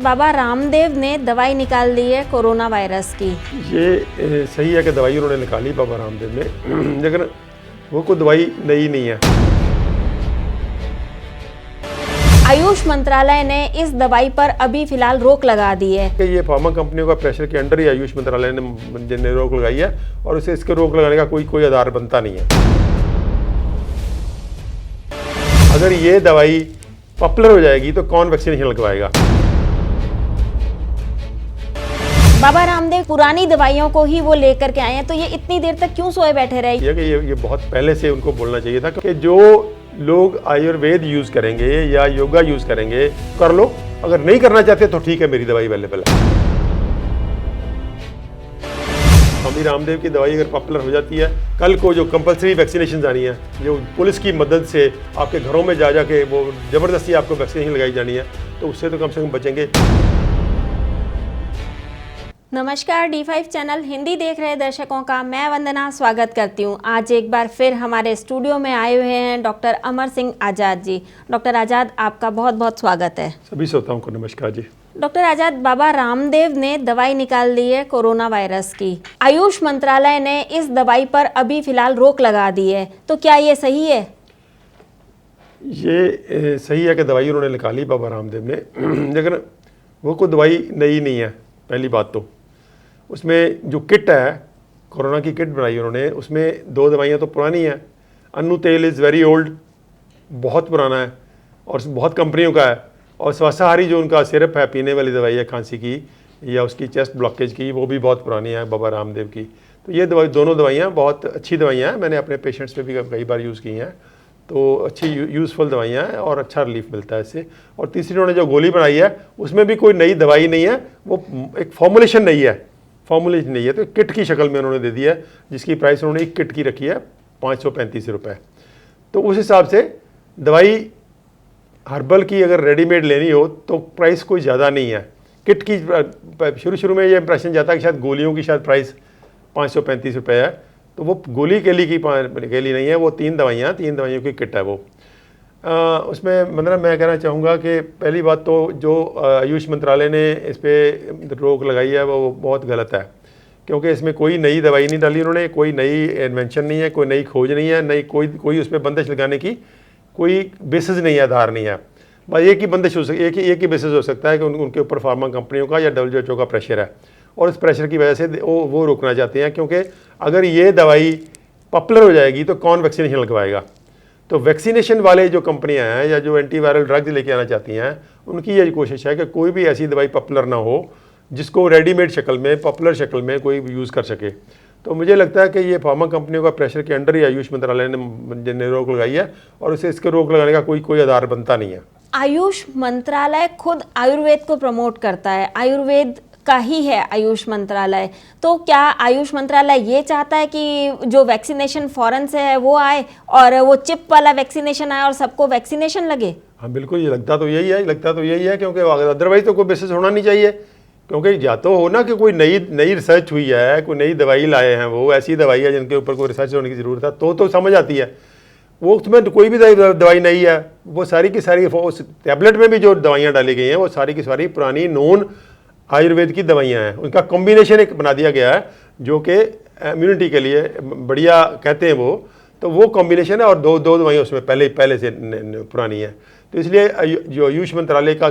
बाबा रामदेव ने दवाई निकाल दी है कोरोना वायरस की। ये सही है कि दवाई उन्होंने निकाली बाबा रामदेव ने, लेकिन वो कोई दवाई नई नहीं है। आयुष मंत्रालय ने इस दवाई पर अभी फिलहाल रोक लगा दी है कि ये फार्मा कंपनियों का प्रेशर के अंडर ही आयुष मंत्रालय ने रोक लगाई है और उसे इसके रोक लगाने का कोई आधार बनता नहीं है। अगर ये दवाई पॉपुलर हो जाएगी तो कौन वैक्सीनेशन लगवाएगा? बाबा रामदेव पुरानी दवाइयों को ही वो लेकर के आए हैं, तो ये इतनी देर तक क्यों सोए बैठे रहे? ये बहुत पहले से उनको बोलना चाहिए था कि जो लोग आयुर्वेद यूज करेंगे या योगा यूज करेंगे कर लो, अगर नहीं करना चाहते तो ठीक है, मेरी दवाई अवेलेबल है। स्वामी रामदेव की दवाई अगर पॉपुलर हो जाती है, कल को जो कंपलसरी वैक्सीनेशन आनी है, जो पुलिस की मदद से आपके घरों में जा के वो ज़बरदस्ती आपको वैक्सीनेशन लगाई जानी है, तो उससे तो कम से कम बचेंगे। नमस्कार, D5 चैनल हिंदी देख रहे दर्शकों का मैं वंदना स्वागत करती हूँ। आज एक बार फिर हमारे स्टूडियो में आए हुए हैं डॉक्टर अमर सिंह आज़ाद जी। डॉक्टर आज़ाद, आपका बहुत बहुत स्वागत है। सभी श्रोताओं को नमस्कार जी। डॉक्टर आज़ाद, बाबा रामदेव ने दवाई निकाल दी है कोरोना वायरस की। आयुष मंत्रालय ने इस दवाई पर अभी फिलहाल रोक लगा दी है, तो क्या ये सही है? ये सही है कि दवाई उन्होंने निकाली बाबा रामदेव ने, लेकिन वो कोई दवाई नई नहीं है। पहली बात तो उसमें जो किट है, कोरोना की किट बनाई उन्होंने, उसमें 2 दवाइयाँ तो पुरानी हैं। अन्नू तेल इज़ वेरी ओल्ड, बहुत पुराना है और बहुत कंपनियों का है। और स्वास्थ्यहारी जो उनका सिरप है, पीने वाली दवाई है खांसी की या उसकी चेस्ट ब्लॉकेज की, वो भी बहुत पुरानी है बाबा रामदेव की। तो ये दोनों दवाइयाँ बहुत अच्छी दवाइयाँ हैं, मैंने अपने पेशेंट्स पे भी कई बार यूज़ की हैं। तो अच्छी यूज़फुल दवाइयाँ हैं और अच्छा रिलीफ मिलता है इससे। और तीसरी उन्होंने जो गोली बनाई है, उसमें भी कोई नई दवाई नहीं है, वो एक फॉर्मुलेशन नहीं है, तो किट की शक्ल में उन्होंने दे दिया है, जिसकी प्राइस उन्होंने एक किट की रखी है 535 रुपये। तो उस हिसाब से दवाई हर्बल की अगर रेडीमेड लेनी हो तो प्राइस कोई ज़्यादा नहीं है। किट की शुरू में ये इंप्रेशन जाता है कि शायद गोलियों की शायद प्राइस 535 रुपये है, तो वो गोली केली नहीं है, वो 3 दवाइयाँ, 3 दवाइयों की किट है वो। उसमें मतलब मैं कहना चाहूँगा कि पहली बात तो जो आयुष मंत्रालय ने इस पर रोक लगाई है वो बहुत गलत है, क्योंकि इसमें कोई नई दवाई नहीं डाली उन्होंने, कोई नई इन्वेंशन नहीं है, कोई नई खोज नहीं है, नई कोई उस पर बंदिश लगाने की कोई बेसिस नहीं है, आधार नहीं है। बस एक ही बंदिश हो सकती है, एक ही बेसिस हो सकता है कि उनके ऊपर फार्मा कंपनियों का या WHO का प्रेशर है, और इस प्रेशर की वजह से वो रोकना चाहते हैं। क्योंकि अगर ये दवाई पॉपुलर हो जाएगी तो कौन वैक्सीनेशन लगवाएगा? तो वैक्सीनेशन वाले जो कंपनियां हैं या जो एंटीवायरल ड्रग्स लेके आना चाहती हैं, उनकी ये कोशिश है कि कोई भी ऐसी दवाई पॉपुलर ना हो जिसको रेडीमेड शक्ल में, पॉपुलर शक्ल में कोई यूज़ कर सके। तो मुझे लगता है कि ये फार्मा कंपनियों का प्रेशर के अंडर ही आयुष मंत्रालय ने रोक लगाई है और उसे इसके रोक लगाने का कोई आधार बनता नहीं है। आयुष मंत्रालय खुद आयुर्वेद को प्रमोट करता है, आयुर्वेद का ही है आयुष मंत्रालय। तो क्या आयुष मंत्रालय ये चाहता है कि जो वैक्सीनेशन फॉरेन से है वो आए और वो चिप वाला वैक्सीनेशन आए और सबको वैक्सीनेशन लगे? हाँ बिल्कुल, ये लगता तो यही है, क्योंकि अदरवाइज तो कोई बेसिस होना नहीं चाहिए। क्योंकि या तो हो ना कि कोई नई रिसर्च हुई है, कोई नई दवाई लाए हैं, वो ऐसी दवाई है जिनके ऊपर कोई रिसर्च होने की ज़रूरत है, तो समझ आती है। वो उसमें कोई भी दवाई नहीं है, वो सारी की सारी उस टैबलेट में भी जो दवाइयाँ डाली गई हैं वो सारी की सारी पुरानी नॉन आयुर्वेद की दवाइयाँ हैं। उनका कॉम्बिनेशन एक बना दिया गया है जो कि इम्यूनिटी के लिए बढ़िया कहते हैं तो वो कॉम्बिनेशन है, और दो दवाइयाँ उसमें पहले से पुरानी है। तो इसलिए जो आयुष मंत्रालय का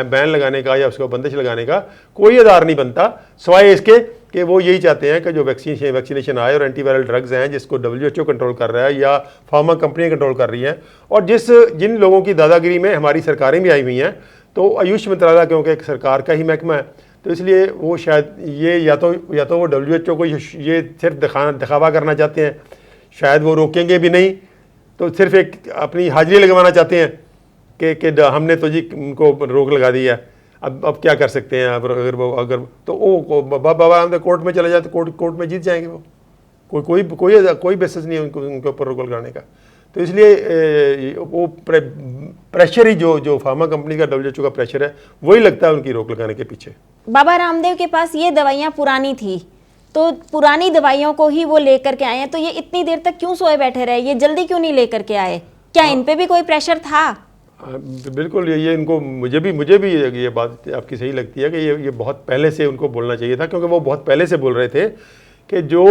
बैन लगाने का या उसको बंदिश लगाने का कोई आधार नहीं बनता, सिवाय इसके कि वो यही चाहते हैं कि जो वैक्सीनेशन आए और एंटीवायरल ड्रग्स हैं जिसको WHO कंट्रोल कर रहा है या फार्मा कंपनियाँ कंट्रोल कर रही हैं, और जिन लोगों की दादागिरी में हमारी सरकारें भी आई हुई हैं, तो आयुष मंत्रालय क्योंकि एक सरकार का ही महकमा है, तो इसलिए वो शायद ये या तो वो WHO को ये सिर्फ दिखावा करना चाहते हैं, शायद वो रोकेंगे भी नहीं, तो सिर्फ एक अपनी हाजिरी लगवाना चाहते हैं कि हमने तो जी उनको रोक लगा दी है, अब क्या कर सकते हैं। अगर तो वो बाबा रामदेव कोर्ट में चले जाए तो कोर्ट में जीत जाएंगे वो, कोई बेसिस नहीं है उनके ऊपर रोक लगाने का। तो इसलिए वो प्रेशर ही जो फार्मा कंपनी का WHO का प्रेशर है वही लगता है उनकी रोक लगाने के पीछे। बाबा रामदेव के पास ये दवाइयाँ पुरानी थी, तो पुरानी दवाइयों को ही वो लेकर के आए हैं, तो ये इतनी देर तक क्यों सोए बैठे रहे? ये जल्दी क्यों नहीं लेकर के आए? क्या इन पे भी कोई प्रेशर था? बिल्कुल ये इनको मुझे भी ये बात आपकी सही लगती है कि ये बहुत पहले से उनको बोलना चाहिए था, क्योंकि वो बहुत पहले से बोल रहे थे कि जो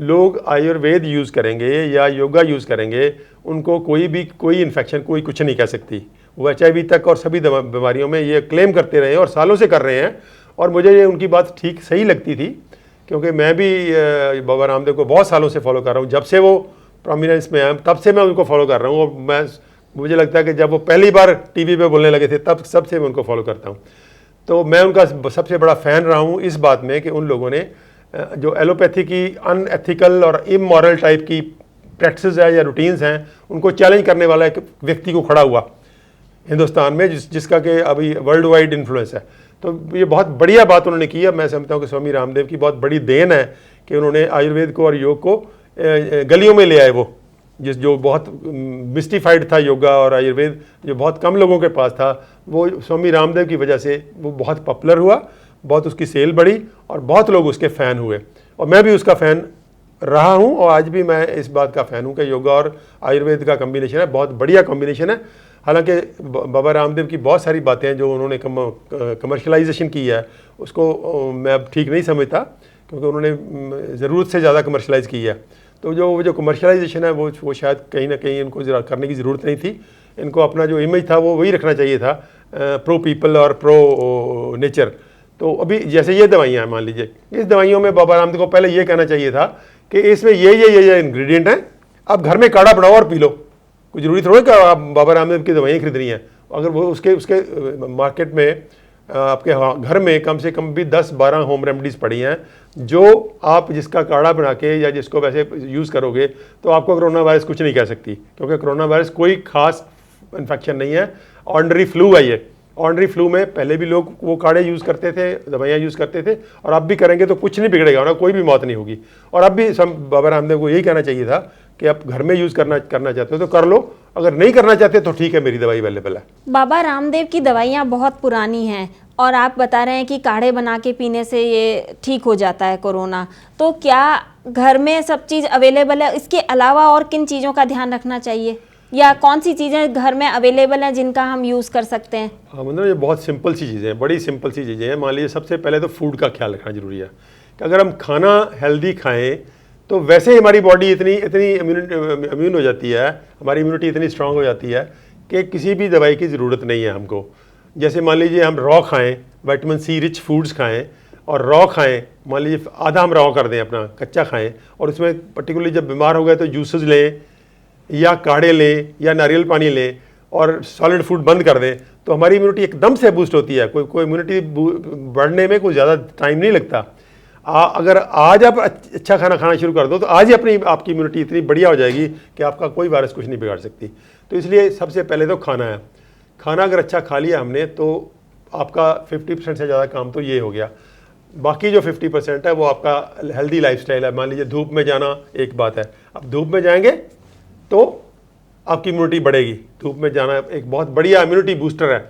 लोग आयुर्वेद यूज़ करेंगे या योगा यूज़ करेंगे उनको कोई इन्फेक्शन कोई कुछ नहीं कह सकती। वो HIV तक और सभी बीमारियों में ये क्लेम करते रहे और सालों से कर रहे हैं, और मुझे ये उनकी बात ठीक सही लगती थी, क्योंकि मैं भी बाबा रामदेव को बहुत सालों से फॉलो कर रहा हूँ। जब से वो प्रोमिनेंस में आए तब से मैं उनको फॉलो कर रहा हूँ, और मुझे लगता है कि जब वो पहली बार टीवी पे बोलने लगे थे तब सबसे मैं उनको फॉलो करता हूँ। तो मैं उनका सबसे बड़ा फ़ैन रहा हूँ इस बात में कि उन लोगों ने जो एलोपैथी की अनएथिकल और इमोरल टाइप की प्रैक्टिस है या रूटीन्स हैं उनको चैलेंज करने वाला एक व्यक्ति को खड़ा हुआ हिंदुस्तान में, जिसका कि अभी वर्ल्ड वाइड इन्फ्लुएंस है। तो ये बहुत बढ़िया बात उन्होंने की है। मैं समझता हूँ कि स्वामी रामदेव की बहुत बड़ी देन है कि उन्होंने आयुर्वेद को और योग को गलियों में ले आए। वो जो बहुत मिस्टिफाइड था योगा और आयुर्वेद, जो बहुत कम लोगों के पास था, वो स्वामी रामदेव की वजह से वो बहुत पॉपुलर हुआ, बहुत उसकी सेल बढ़ी और बहुत लोग उसके फ़ैन हुए, और मैं भी उसका फ़ैन रहा हूँ और आज भी मैं इस बात का फ़ैन हूँ कि योगा और आयुर्वेद का कम्बिनेशन है, बहुत बढ़िया कम्बिनेशन है। हालांकि बाबा रामदेव की बहुत सारी बातें हैं जो उन्होंने कमर्शलाइजेशन की है, उसको मैं अब ठीक नहीं समझता, क्योंकि उन्होंने ज़रूरत से ज़्यादा कमर्शलाइज़ की है। तो जो कमर्शलाइजेशन है वो शायद कहीं ना कहीं इनको करने की ज़रूरत नहीं थी। इनको अपना जो इमेज था वो वही रखना चाहिए था, प्रो पीपल और प्रो नेचर। तो अभी जैसे ये दवाइयाँ हैं, मान लीजिए इस दवाइयों में बाबा रामदेव को पहले ये कहना चाहिए था कि इसमें ये इंग्रेडिएंट हैं, आप घर में काढ़ा बनाओ और पी लो। कोई ज़रूरी थोड़ा कि आप बाबा रामदेव की दवाइयाँ खरीदनी हैं। अगर वो उसके मार्केट में आपके घर में कम से कम भी 10-12 होम रेमडीज़ पड़ी हैं, जो आप जिसका काढ़ा बना के या जिसको वैसे यूज़ करोगे तो आपको कोरोना वायरस कुछ नहीं कह सकती, क्योंकि कोरोना वायरस कोई खास इन्फेक्शन नहीं है, ऑर्डिनरी फ्लू है ये। ऑर्डिनरी फ्लू में पहले भी लोग वो काढ़े यूज़ करते थे, दवाइयाँ यूज़ करते थे, और अब भी करेंगे तो कुछ नहीं बिगड़ेगा, ना कोई भी मौत नहीं होगी। और अब भी बाबा रामदेव को यही कहना चाहिए था कि आप घर में यूज़ करना चाहते हो तो कर लो, अगर नहीं करना चाहते तो ठीक है, मेरी दवाई अवेलेबल है। बाबा रामदेव की दवाइयाँ बहुत पुरानी हैं और आप बता रहे हैं कि काढ़े बना के पीने से ये ठीक हो जाता है कोरोना, तो क्या घर में सब चीज़ अवेलेबल है? इसके अलावा और किन चीज़ों का ध्यान रखना चाहिए, या कौन सी चीज़ें घर में अवेलेबल हैं जिनका हम यूज़ कर सकते हैं? हाँ, मतलब ये बहुत सिंपल सी चीज़ें हैं, बड़ी सिंपल सी चीज़ें हैं। मान लीजिए सबसे पहले तो फूड का ख्याल रखना ज़रूरी है कि अगर हम खाना हेल्दी खाएं तो वैसे ही हमारी बॉडी इतनी इम्यून हो जाती है, हमारी इम्यूनिटी इतनी स्ट्रांग हो जाती है कि किसी भी दवाई की ज़रूरत नहीं है हमको। जैसे मान लीजिए हम रॉ खाएं, विटामिन C रिच फूड्स खाएं और रॉ खाएं, मान लीजिए आधा हम रॉ कर दें, अपना कच्चा खाएं, और उसमें पर्टिकुलरली जब बीमार हो गए तो जूसेस लें या काढ़े लें या नारियल पानी लें और सॉलिड फूड बंद कर दें, तो हमारी इम्यूनिटी एकदम से बूस्ट होती है। कोई इम्यूनिटी बढ़ने में कोई ज़्यादा टाइम नहीं लगता। अगर आज आप अच्छा खाना खाना शुरू कर दो तो आज ही आपकी इम्यूनिटी इतनी बढ़िया हो जाएगी कि आपका कोई वायरस कुछ नहीं बिगाड़ सकती। तो इसलिए सबसे पहले तो खाना है। खाना अगर अच्छा खा लिया हमने तो आपका 50% से ज़्यादा काम तो ये हो गया। बाकी जो 50% है वो आपका हेल्दी लाइफस्टाइल है। मान लीजिए धूप में जाना एक बात है, अब धूप में जाएंगे तो आपकी इम्यूनिटी बढ़ेगी। धूप में जाना एक बहुत बढ़िया इम्यूनिटी बूस्टर है।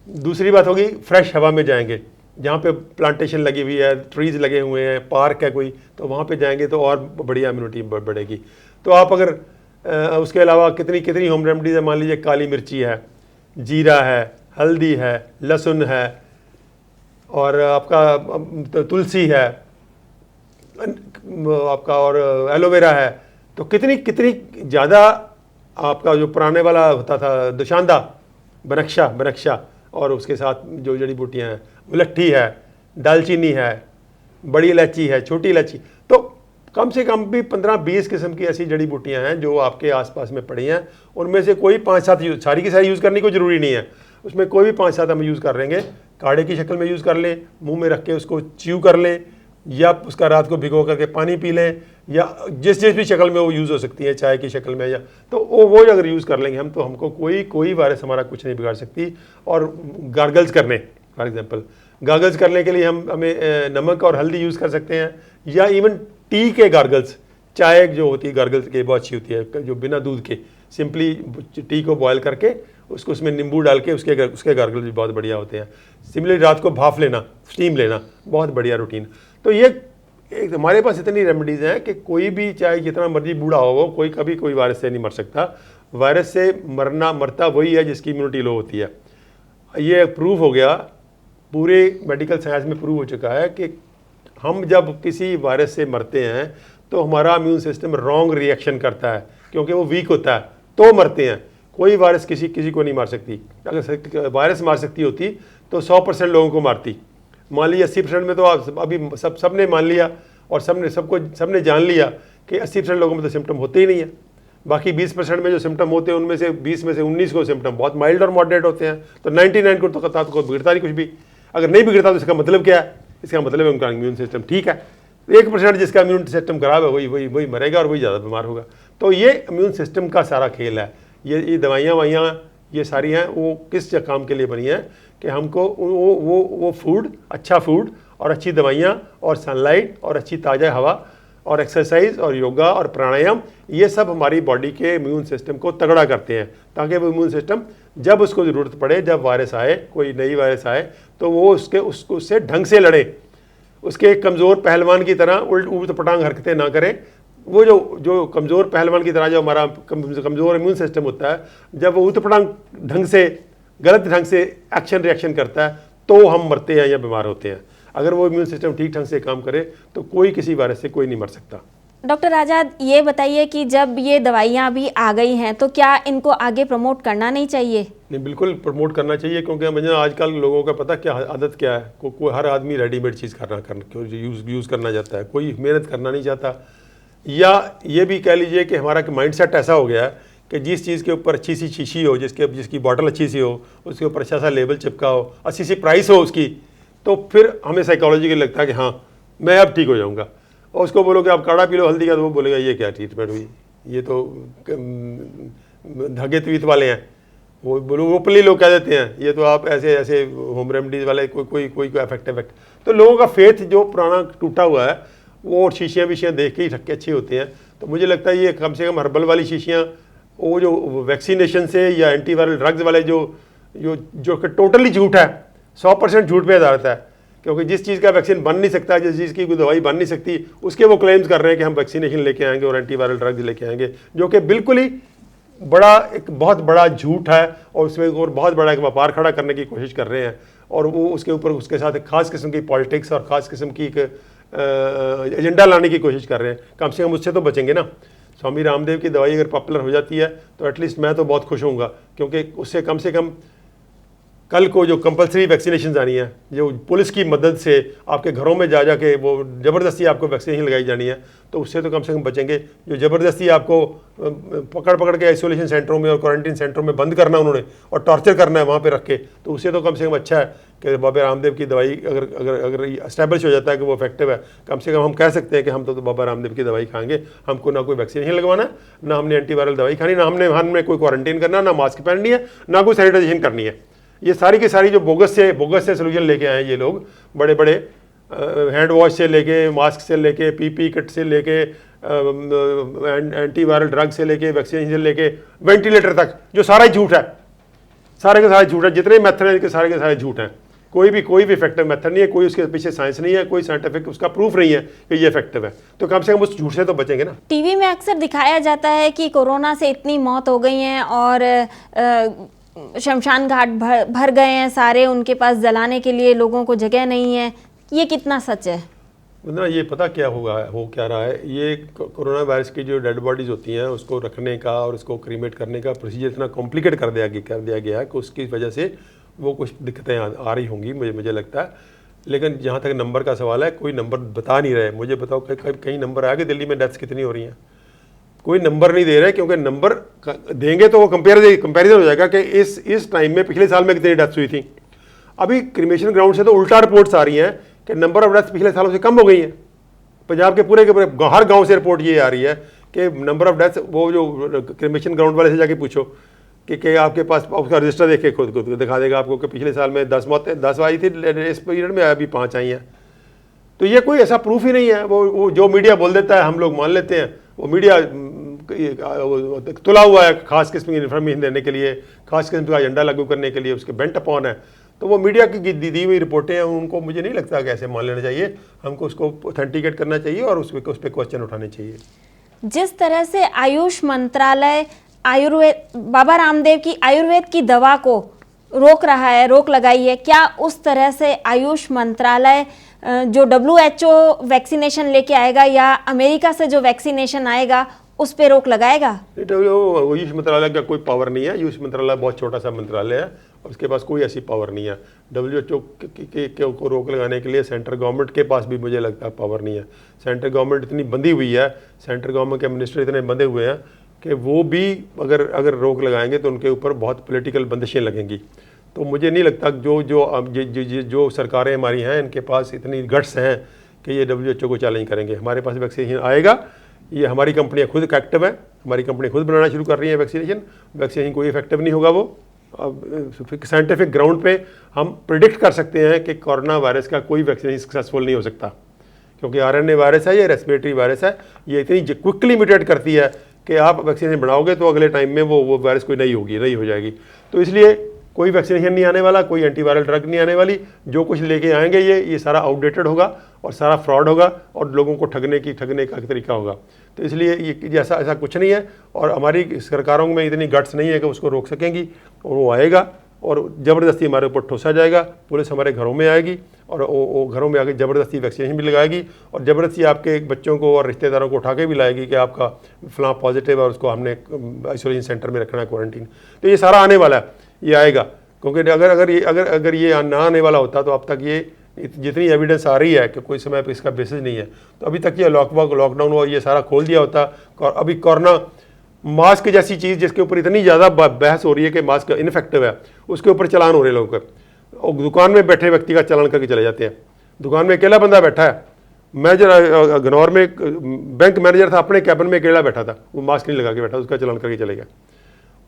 दूसरी बात होगी फ्रेश हवा में जाएंगे, जहाँ पे प्लांटेशन लगी हुई है, ट्रीज़ लगे हुए हैं, पार्क है कोई, तो वहाँ पे जाएंगे तो और बढ़िया इम्यूनिटी बढ़ेगी। तो आप अगर उसके अलावा कितनी होम रेमडीज़ है, मान लीजिए काली मिर्ची है, जीरा है, हल्दी है, लहसुन है, और आपका तुलसी है आपका, और एलोवेरा है, तो कितनी ज़्यादा आपका जो पुराने वाला होता था दुशांदा, बनक्शा, और उसके साथ जो जड़ी बूटियाँ हैं, मुलट्ठी है, दालचीनी है, बड़ी इलायची है, छोटी इलायची, तो कम से कम भी 15-20 किस्म की ऐसी जड़ी बूटियाँ हैं जो आपके आसपास में पड़ी हैं। उनमें से कोई 5-7 सारी की सारी यूज़ करने को ज़रूरी नहीं है, उसमें कोई भी 5-7 हम यूज़ कर लेंगे, काढ़े की शक्ल में यूज़ कर लें, मुंह में रख के उसको च्यू कर लें, या उसका रात को भिगो करके पानी पी लें, या जिस भी शक्ल में वो यूज़ हो सकती है, चाय की शक्ल में, या तो वो अगर यूज़ कर लेंगे हम तो हमको कोई वायरस हमारा कुछ नहीं बिगाड़ सकती। और गार्गल्स करने, फॉर एग्जांपल गार्गल्स करने के लिए हमें नमक और हल्दी यूज़ कर सकते हैं, या इवन टी के गार्गल्स, चाय जो होती है गार्गल्स की बहुत अच्छी होती है, जो बिना दूध के सिंपली टी को बॉयल करके उसको उसमें नींबू डाल के उसके गार्गल्स भी बहुत बढ़िया होते हैं। सिमिलरली रात को भाप लेना, स्टीम लेना, बहुत बढ़िया रूटीन। तो ये हमारे पास इतनी रेमेडीज़ हैं कि कोई भी चाहे जितना मर्जी बूढ़ा हो, कोई कभी कोई वायरस से नहीं मर सकता। वायरस से मरता वही है जिसकी इम्यूनिटी लो होती है। ये प्रूव हो गया, पूरे मेडिकल साइंस में प्रूव हो चुका है कि हम जब किसी वायरस से मरते हैं तो हमारा इम्यून सिस्टम रॉन्ग रिएक्शन करता है, क्योंकि वो वीक होता है तो मरते हैं। कोई वायरस किसी को नहीं मार सकती। अगर वायरस मार सकती होती तो 100% लोगों को मारती। मान लीजिए 80% में तो आप अभी सबने मान लिया और सबने जान लिया कि 80% लोगों में तो सिम्टम होते ही नहीं है। बाकी 20% में जो सिम्टम होते हैं उनमें से 20 में से 19 को सिम्टम बहुत माइल्ड और मॉडरेट होते हैं, तो 99 को तो बिगड़ता नहीं कुछ भी। अगर नहीं बिगड़ता तो इसका मतलब क्या है? इसका मतलब है उनका इम्यून सिस्टम ठीक है। 1% जिसका इम्यून सिस्टम खराब है वही मरेगा और वही ज़्यादा बीमार होगा। तो ये इम्यून सिस्टम का सारा खेल है। ये दवाइयाँ वाइयाँ ये सारी हैं, वो किस काम के लिए बनी हैं कि हमको वो फूड, अच्छा फूड और अच्छी दवाइयाँ और सनलाइट और अच्छी ताज़ा हवा और एक्सरसाइज और योगा और प्राणायाम, ये सब हमारी बॉडी के इम्यून सिस्टम को तगड़ा करते हैं, ताकि वो इम्यून सिस्टम जब उसको ज़रूरत पड़े, जब वायरस आए, कोई नई वायरस आए, तो वो उससे ढंग से लड़े। उसके कमज़ोर पहलवान की तरह उल्ट पटांग हरकतें ना करें। वो जो कमज़ोर पहलवान की तरह जो हमारा कमज़ोर इम्यून सिस्टम होता है, जब वो उतपटांग ढंग से, गलत ढंग से एक्शन रिएक्शन करता है तो हम मरते हैं या बीमार होते हैं। अगर वो इम्यून सिस्टम ठीक ढंग से काम करे तो कोई किसी वायरस से कोई नहीं मर सकता। डॉक्टर आज़ाद, ये बताइए कि जब ये दवाइयाँ भी आ गई हैं तो क्या इनको आगे प्रमोट करना नहीं चाहिए? नहीं, बिल्कुल प्रमोट करना चाहिए, क्योंकि मुझे आजकल लोगों का पता क्या आदत क्या है, कोई हर आदमी रेडीमेड चीज़ यूज़ करना चाहता है, कोई मेहनत करना नहीं चाहता। या ये भी कह लीजिए कि हमारा माइंड सेट ऐसा हो गया है कि जिस चीज़ के ऊपर अच्छी सी शीशी हो, जिसकी बॉटल अच्छी सी हो, उसके ऊपर अच्छा सा लेबल चिपका हो, अच्छी सी प्राइस हो उसकी, तो फिर हमें साइकोलॉजिकली लगता है कि हाँ मैं अब ठीक हो जाऊँगा। और उसको बोलो कि आप काढ़ा पी लो हल्दी का, तो वो बोलेगा ये क्या ट्रीटमेंट हुई, ये तो धागे तवीत वाले हैं। वो बोलो ओपनली लोग कह देते हैं ये तो आप ऐसे होम रेमडीज वाले कोई इफेक्ट। तो लोगों का फेथ जो पुराना टूटा हुआ है, वो शीशियाँ विशियाँ देख के ही ढक्के अच्छे होते हैं। तो मुझे लगता है ये कम से कम हर्बल वाली शीशियाँ, वो जो वैक्सीनेशन से या एंटीवायरल ड्रग्स वाले जो टोटली झूठ है, 100% झूठ पे आधारित है, क्योंकि जिस चीज़ का वैक्सीन बन नहीं सकता, जिस चीज़ की कोई दवाई बन नहीं सकती, उसके वो क्लेम्स कर रहे हैं कि हम वैक्सीनेशन लेके आएंगे और एंटीवायरल ड्रग्स लेके आएंगे, जो कि बिल्कुल ही एक बहुत बड़ा झूठ है। और उसमें और बहुत बड़ा एक व्यापार खड़ा करने की कोशिश कर रहे हैं, और वो उसके साथ एक खास किस्म की पॉलिटिक्स और ख़ास किस्म की एक एजेंडा लाने की कोशिश कर रहे हैं। कम से कम उससे तो बचेंगे ना। स्वामी रामदेव की दवाई अगर पॉपुलर हो जाती है तो एटलीस्ट मैं तो बहुत खुश होऊंगा, क्योंकि उससे कम से कम कल को जो कंपलसरी वैक्सीनेशन आनी है, जो पुलिस की मदद से आपके घरों में जा के वो ज़बरदस्ती आपको वैक्सीनेशन लगाई जानी है, तो उससे तो कम से कम बचेंगे। जो ज़बरदस्ती आपको पकड़ के आइसोलेशन सेंटरों में और क्वारंटीन सेंटरों में बंद करना उन्होंने और टॉर्चर करना है वहाँ पे रख के, तो उससे तो कम से कम अच्छा है कि बाबा रामदेव की दवाई अगर इस्टेब्लिश हो जाता है कि वो इफेक्टिव है, कम से कम हम कह सकते हैं कि हम तो बाबा रामदेव की दवाई खाएंगे। हमको ना कोई वैक्सीनेशन लगवाना, ना हमने एंटीवायरल दवाई खानी, ना हमने कोई क्वारंटीन करना, ना मास्क पहननी है, ना कोई सैनिटाइजेशन करनी है। ये सारी की सारी जो बोगस से सोल्यूशन लेके आए हैं ये लोग, बड़े बड़े हैंड वॉश से लेके, मास्क से लेके, पीपी किट से लेके, एंटीवायरल ड्रग से लेके, वैक्सीनेशन से लेके, वेंटिलेटर तक, जो सारा ही झूठ है, सारे के सारे झूठ है। जितने मेथड हैं के सारे झूठ हैं। कोई भी इफेक्टिव मेथड नहीं है, कोई उसके पीछे साइंस नहीं है, कोई साइंटिफिक उसका प्रूफ नहीं है कि ये इफेक्टिव है। तो कम से कम उस झूठ से तो बचेंगे ना। टीवी में अक्सर दिखाया जाता है कि कोरोना से इतनी मौत हो गई हैं और शमशान घाट भर गए हैं सारे, उनके पास जलाने के लिए लोगों को जगह नहीं है। ये कितना सच है? मतलब ये पता क्या हो क्या रहा है, ये कोरोना वायरस की जो डेड बॉडीज़ होती हैं उसको रखने का और उसको क्रीमेट करने का प्रोसीजर इतना कॉम्प्लिकेट कर दिया गया है कि उसकी वजह से वो कुछ दिक्कतें आ रही होंगी, मुझे लगता है। लेकिन जहाँ तक नंबर का सवाल है, कोई नंबर बता नहीं रहे। मुझे बताओ कहीं नंबर आ गए दिल्ली में डेथ्स कितनी हो रही हैं? कोई नंबर नहीं दे रहे, क्योंकि नंबर देंगे तो वो कंपेरिजन हो जाएगा कि इस टाइम में पिछले साल में कितनी डेथ्स हुई थी। अभी क्रिमेशन ग्राउंड से तो उल्टा रिपोर्ट्स आ रही हैं कि नंबर ऑफ डेथ्स पिछले सालों से कम हो गई हैं। पंजाब के पूरे हर गांव से रिपोर्ट ये आ रही है कि नंबर ऑफ डेथ्स, वो जो क्रिमेशन ग्राउंड वाले से जाके पूछो कि आपके पास उसका रजिस्टर देख के खुद दिखा देगा आपको कि पिछले साल में 10 आई थी, इस पीरियड में अभी 5 आई हैं। तो ये कोई ऐसा प्रूफ ही नहीं है। वो जो मीडिया बोल देता है हम लोग मान लेते हैं। वो मीडिया तुला हुआ है खास किस्म की इन्फॉर्मेशन देने के लिए, खास किस्म का एजेंडा लागू करने के लिए, उसके बेंट अपॉन है। तो वो मीडिया की दी हुई रिपोर्टें हैं, उनको मुझे नहीं लगता कि ऐसे मान लेना चाहिए। हमको उसको ऑथेंटिकेट करना चाहिए और उस पर क्वेश्चन उठाने चाहिए। जिस तरह से आयुष मंत्रालय बाबा रामदेव की आयुर्वेद की दवा को रोक रहा है, रोक लगाई है, क्या उस तरह से आयुष मंत्रालय जो WHO वैक्सीनेशन लेके आएगा या अमेरिका से जो वैक्सीनेशन आएगा उस पे रोक लगाएगा? आयुष मंत्रालय का कोई पावर नहीं है। आयुष मंत्रालय बहुत छोटा सा मंत्रालय है और उसके पास कोई ऐसी पावर नहीं है। WHO को रोक लगाने के लिए सेंट्रल गवर्नमेंट के पास भी मुझे लगता है पावर नहीं है। सेंट्रल गवर्नमेंट इतनी बंधी हुई है, सेंट्रल गवर्नमेंट के मिनिस्टर इतने बंधे हुए हैं कि वो भी अगर रोक लगाएंगे तो उनके ऊपर बहुत पॉलिटिकल बंदिशें लगेंगी। तो मुझे नहीं लगता जो सरकारें हमारी हैं इनके पास इतनी गट्स हैं कि ये WHO को चैलेंज करेंगे। हमारे पास वैक्सीनेशन आएगा, ये हमारी कंपनियां खुद एक्टिव है, हमारी कंपनी खुद बनाना शुरू कर रही है वैक्सीनेशन कोई इफेक्टिव नहीं होगा। वो साइंटिफिक ग्राउंड पे हम प्रिडिक्ट कर सकते हैं कि कोरोना वायरस का कोई वैक्सीनेशन सक्सेसफुल नहीं हो सकता, क्योंकि RNA वायरस है, ये रेस्पिरेटरी वायरस है, ये इतनी क्विकली म्यूटेट करती है कि आप वैक्सीनेशन बनाओगे तो अगले टाइम में वो वायरस कोई नहीं हो जाएगी। तो इसलिए कोई वैक्सीनेशन नहीं आने वाला, कोई एंटीवायरल ड्रग नहीं आने वाली। जो कुछ लेके आएंगे ये सारा आउटडेटेड होगा और सारा फ्रॉड होगा और लोगों को ठगने का तरीका होगा। तो इसलिए ये ऐसा कुछ नहीं है और हमारी सरकारों में इतनी गट्स नहीं है कि उसको रोक सकेंगी। और वो आएगा और ज़बरदस्ती हमारे ऊपर ठोसा जाएगा, पुलिस हमारे घरों में आएगी और वो घरों में आके ज़बरदस्ती वैक्सीनेशन भी लगाएगी और ज़बरदस्ती आपके बच्चों को और रिश्तेदारों को उठा के भी लाएगी कि आपका फलां पॉजिटिव है और उसको हमने आइसोलेशन सेंटर में रखना है, क्वारंटीन। तो ये सारा आने वाला है, ये आएगा। क्योंकि अगर ये ना आने वाला होता तो अब तक ये जितनी एविडेंस आ रही है कि कोई समय पे इसका बेसिस नहीं है, तो अभी तक ये लॉकडाउन हुआ, ये सारा खोल दिया होता। और अभी कोरोना मास्क जैसी चीज़ जिसके ऊपर इतनी ज़्यादा बहस हो रही है कि मास्क इनफेक्टिव है, उसके ऊपर चलान हो रहे लोगों के। और दुकान में बैठे व्यक्ति का चलान करके चले जाते हैं। दुकान में अकेला बंदा बैठा है, मैं जरा गनौर में बैंक मैनेजर था, अपने कैबिन में अकेला बैठा था, वो मास्क नहीं लगा के बैठा, उसका चलान करके चले गया,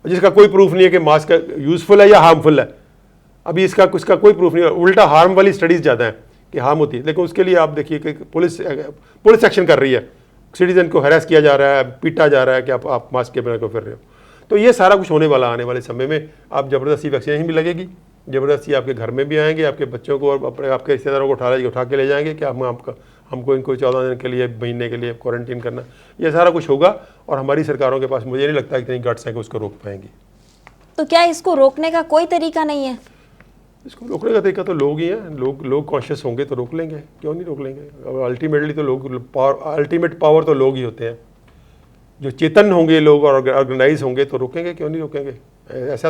जिसका कोई प्रूफ नहीं है कि मास्क यूजफुल है या हार्मफुल है। अभी इसका कोई प्रूफ नहीं है, उल्टा हार्म वाली स्टडीज़ ज़्यादा हैं कि हार्म होती है। लेकिन उसके लिए आप देखिए कि पुलिस एक्शन कर रही है, सिटीजन को हैरेस किया जा रहा है, पीटा जा रहा है कि आप मास्क के बिना क्यों फिर रहे हो। तो ये सारा कुछ होने वाला आने वाले समय में। आप ज़बरदस्ती वैक्सीनेशन भी लगेगी, ज़बरदस्ती आपके घर में भी आएंगे, आपके बच्चों को और आपके रिश्तेदारों को उठा के ले जाएंगे कि हमको इनको 14 दिन के लिए, महीने के लिए क्वारंटीन करना। ये सारा कुछ होगा और हमारी सरकारों के पास मुझे नहीं लगता इतनी गट्स है कि उसको रोक पाएंगी। तो क्या इसको रोकने का कोई तरीका नहीं है? इसको रोकने का तरीका तो लोग ही हैं। लोग कॉन्शियस होंगे तो रोक लेंगे, क्यों नहीं रोक लेंगे। और अल्टीमेटली तो अल्टीमेट पावर तो लोग ही होते हैं। जो चेतन होंगे लोग और ऑर्गेनाइज होंगे तो रोकेंगे, क्यों नहीं रोकेंगे। ऐसा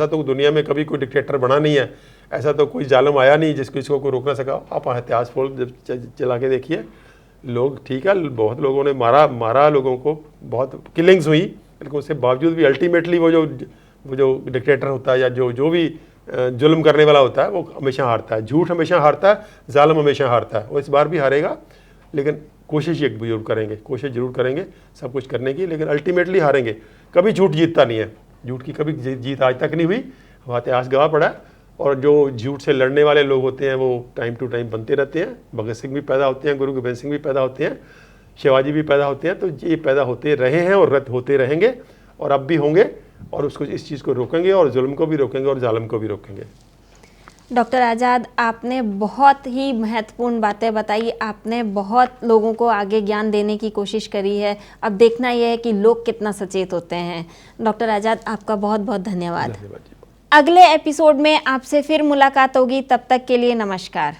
तो दुनिया में कभी कोई डिक्टेटर बना नहीं है, ऐसा तो कोई जालिम आया नहीं जिसको कोई रोक ना सका। आप इतिहास चला के देखिए, लोग ठीक है, बहुत लोगों ने मारा लोगों को, बहुत किलिंग्स हुई, लेकिन उसके बावजूद भी अल्टीमेटली वो जो डिक्टेटर होता है या जो भी जुल्म करने वाला होता है वो हमेशा हारता है। झूठ हमेशा हारता है, जालिम हमेशा हारता है। वो इस बार भी हारेगा, लेकिन कोशिश जरूर करेंगे सब कुछ करने की, लेकिन अल्टीमेटली हारेंगे। कभी झूठ जीतता नहीं है, झूठ की कभी जीत आज तक नहीं हुई, हमारा इतिहास गवाह पड़ा है। और जो झूठ से लड़ने वाले लोग होते हैं वो टाइम टू टाइम बनते रहते हैं। भगत सिंह भी पैदा होते हैं, गुरु गोबिंद सिंह भी पैदा होते हैं, शिवाजी भी पैदा होते हैं। तो ये पैदा होते रहे हैं और रद्द होते रहेंगे और अब भी होंगे, और उसको इस चीज़ को रोकेंगे और जुल्म को भी रोकेंगे और जालिम को भी रोकेंगे। डॉक्टर आज़ाद, आपने बहुत ही महत्वपूर्ण बातें बताई, आपने बहुत लोगों को आगे ज्ञान देने की कोशिश करी है। अब देखना यह है कि लोग कितना सचेत होते हैं। डॉक्टर आज़ाद, आपका बहुत बहुत धन्यवाद। अगले एपिसोड में आपसे फिर मुलाकात होगी, तब तक के लिए नमस्कार।